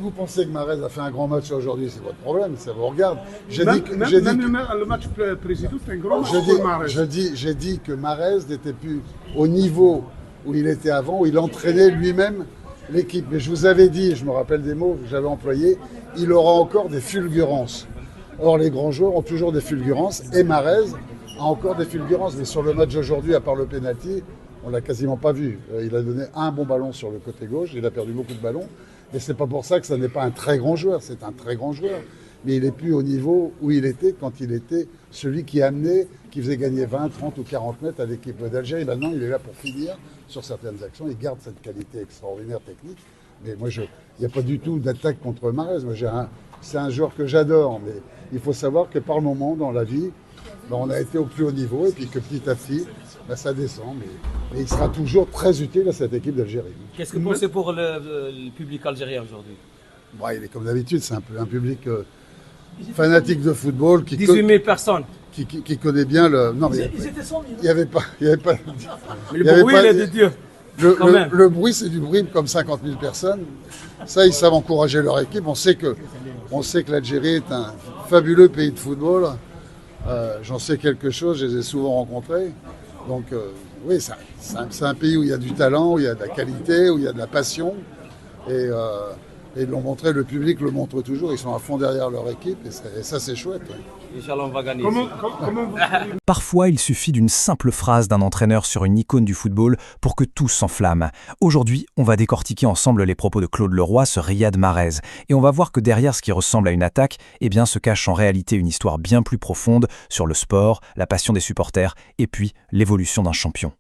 vous pensez que Mahrez a fait un grand match aujourd'hui, c'est votre problème, ça vous regarde. Le match précédent, c'était un grand match pour Mahrez. J'ai dit que Mahrez n'était plus au niveau où il était avant, où il entraînait lui-même l'équipe. Mais je vous avais dit, je me rappelle des mots que j'avais employés, il aura encore des fulgurances. Or, les grands joueurs ont toujours des fulgurances, et Mahrez a encore des fulgurances. Mais sur le match d'aujourd'hui, à part le penalty, on ne l'a quasiment pas vu. Il a donné un bon ballon sur le côté gauche, il a perdu beaucoup de ballons. Mais ce n'est pas pour ça que ce n'est pas un très grand joueur, c'est un très grand joueur. Mais il n'est plus au niveau où il était quand il était celui qui amenait, qui faisait gagner 20, 30 ou 40 mètres à l'équipe d'Algérie. Maintenant, il est là pour finir sur certaines actions. Il garde cette qualité extraordinaire technique. Mais moi, il n'y a pas du tout d'attaque contre Mahrez. C'est un joueur que j'adore. Mais il faut savoir que par moment, dans la vie, on a été au plus haut niveau et puis que petit à petit, ça descend. Mais il sera toujours très utile à cette équipe d'Algérie. Qu'est-ce que vous pensez pour le public algérien aujourd'hui? Il est comme d'habitude, c'est un public fanatique de football. 18 000 personnes. Qui connaît bien le... Non, mais ils étaient 100 000. Il n'y avait pas... Mais le bruit, il est de Dieu. Le bruit, c'est du bruit comme 50 000 personnes. Ça, ils savent encourager leur équipe. On sait que l'Algérie est un fabuleux pays de football. J'en sais quelque chose, je les ai souvent rencontrés. Donc, oui, c'est un pays où il y a du talent, où il y a de la qualité, où il y a de la passion. Et ils l'ont montré, le public le montre toujours. Ils sont à fond derrière leur équipe et ça, c'est chouette. Ouais. Inch'Allah, on va gagner. Parfois, il suffit d'une simple phrase d'un entraîneur sur une icône du football pour que tout s'enflamme. Aujourd'hui, on va décortiquer ensemble les propos de Claude Leroy sur Riyad Mahrez. Et on va voir que derrière ce qui ressemble à une attaque, se cache en réalité une histoire bien plus profonde sur le sport, la passion des supporters et puis l'évolution d'un champion.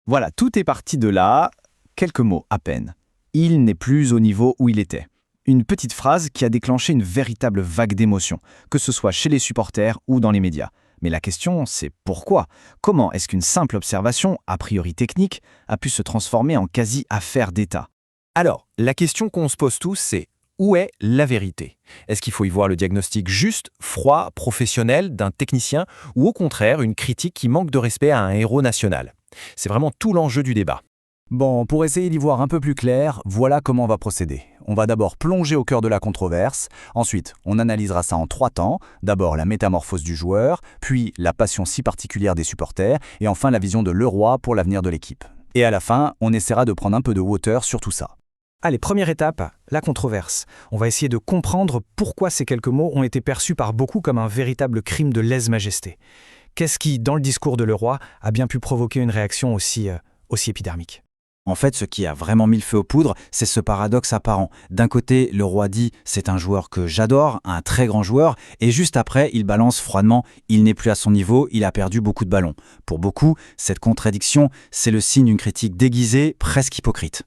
Voilà, tout est parti de là. Quelques mots à peine. Il n'est plus au niveau où il était. Une petite phrase qui a déclenché une véritable vague d'émotions, que ce soit chez les supporters ou dans les médias. Mais la question, c'est pourquoi? Comment est-ce qu'une simple observation, a priori technique, a pu se transformer en quasi-affaire d'État? Alors, la question qu'on se pose tous, c'est où est la vérité? Est-ce qu'il faut y voir le diagnostic juste, froid, professionnel d'un technicien, ou au contraire une critique qui manque de respect à un héros national? C'est vraiment tout l'enjeu du débat. Bon, pour essayer d'y voir un peu plus clair, voilà comment on va procéder. On va d'abord plonger au cœur de la controverse, ensuite on analysera ça en 3 temps, d'abord la métamorphose du joueur, puis la passion si particulière des supporters, et enfin la vision de Leroy pour l'avenir de l'équipe. Et à la fin, on essaiera de prendre un peu de hauteur sur tout ça. Allez, première étape, la controverse. On va essayer de comprendre pourquoi ces quelques mots ont été perçus par beaucoup comme un véritable crime de lèse-majesté. Qu'est-ce qui, dans le discours de Leroy, a bien pu provoquer une réaction aussi épidermique? En fait, ce qui a vraiment mis le feu aux poudres, c'est ce paradoxe apparent. D'un côté, Leroy dit « c'est un joueur que j'adore, un très grand joueur », et juste après, il balance froidement « il n'est plus à son niveau, il a perdu beaucoup de ballons ». Pour beaucoup, cette contradiction, c'est le signe d'une critique déguisée, presque hypocrite.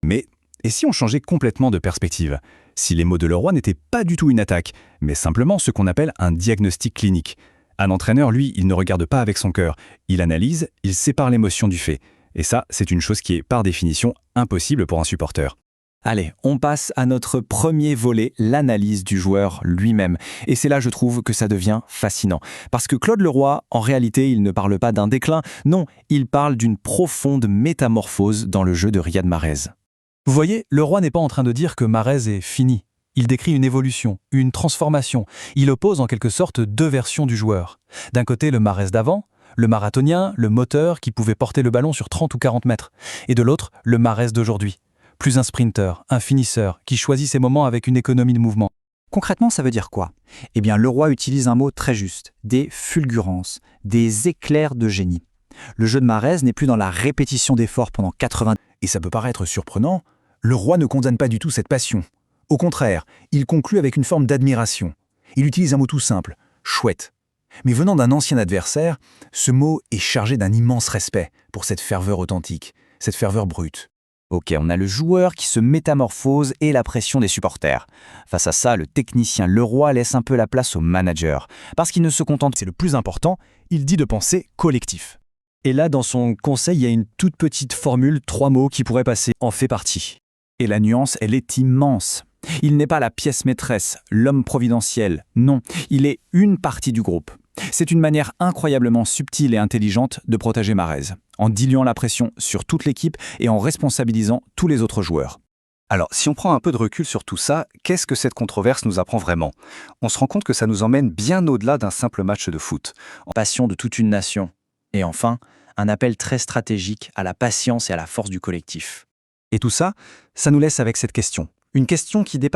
Mais, et si on changeait complètement de perspective? Si les mots de Leroy n'étaient pas du tout une attaque, mais simplement ce qu'on appelle un diagnostic clinique. Un entraîneur, lui, il ne regarde pas avec son cœur. Il analyse, il sépare l'émotion du fait. Et ça, c'est une chose qui est par définition impossible pour un supporter. Allez, on passe à notre premier volet, l'analyse du joueur lui-même. Et c'est là, je trouve, que ça devient fascinant. Parce que Claude Leroy, en réalité, il ne parle pas d'un déclin, non, il parle d'une profonde métamorphose dans le jeu de Riyad Mahrez. Vous voyez, Leroy n'est pas en train de dire que Mahrez est fini. Il décrit une évolution, une transformation. Il oppose en quelque sorte 2 versions du joueur. D'un côté, le Mahrez d'avant, le marathonien, le moteur qui pouvait porter le ballon sur 30 ou 40 mètres. Et de l'autre, le Mahrez d'aujourd'hui. Plus un sprinter, un finisseur, qui choisit ses moments avec une économie de mouvement. Concrètement, ça veut dire quoi? Eh bien, Leroy utilise un mot très juste, des fulgurances, des éclairs de génie. Le jeu de Mahrez n'est plus dans la répétition d'efforts pendant 80... Et ça peut paraître surprenant, Leroy ne condamne pas du tout cette passion. Au contraire, il conclut avec une forme d'admiration. Il utilise un mot tout simple, chouette. Mais venant d'un ancien adversaire, ce mot est chargé d'un immense respect pour cette ferveur authentique, cette ferveur brute. Ok, on a le joueur qui se métamorphose et la pression des supporters. Face à ça, le technicien Leroy laisse un peu la place au manager. Parce qu'il ne se contente, c'est le plus important, il dit de penser collectif. Et là, dans son conseil, il y a une toute petite formule, 3 mots qui pourraient passer en fait partie. Et la nuance, elle est immense. Il n'est pas la pièce maîtresse, l'homme providentiel, non, il est une partie du groupe. C'est une manière incroyablement subtile et intelligente de protéger Mahrez, en diluant la pression sur toute l'équipe et en responsabilisant tous les autres joueurs. Alors, si on prend un peu de recul sur tout ça, qu'est-ce que cette controverse nous apprend vraiment? On se rend compte que ça nous emmène bien au-delà d'un simple match de foot. Passion de toute une nation. Et enfin, un appel très stratégique à la patience et à la force du collectif. Et tout ça, ça nous laisse avec cette question. Une question qui dépasse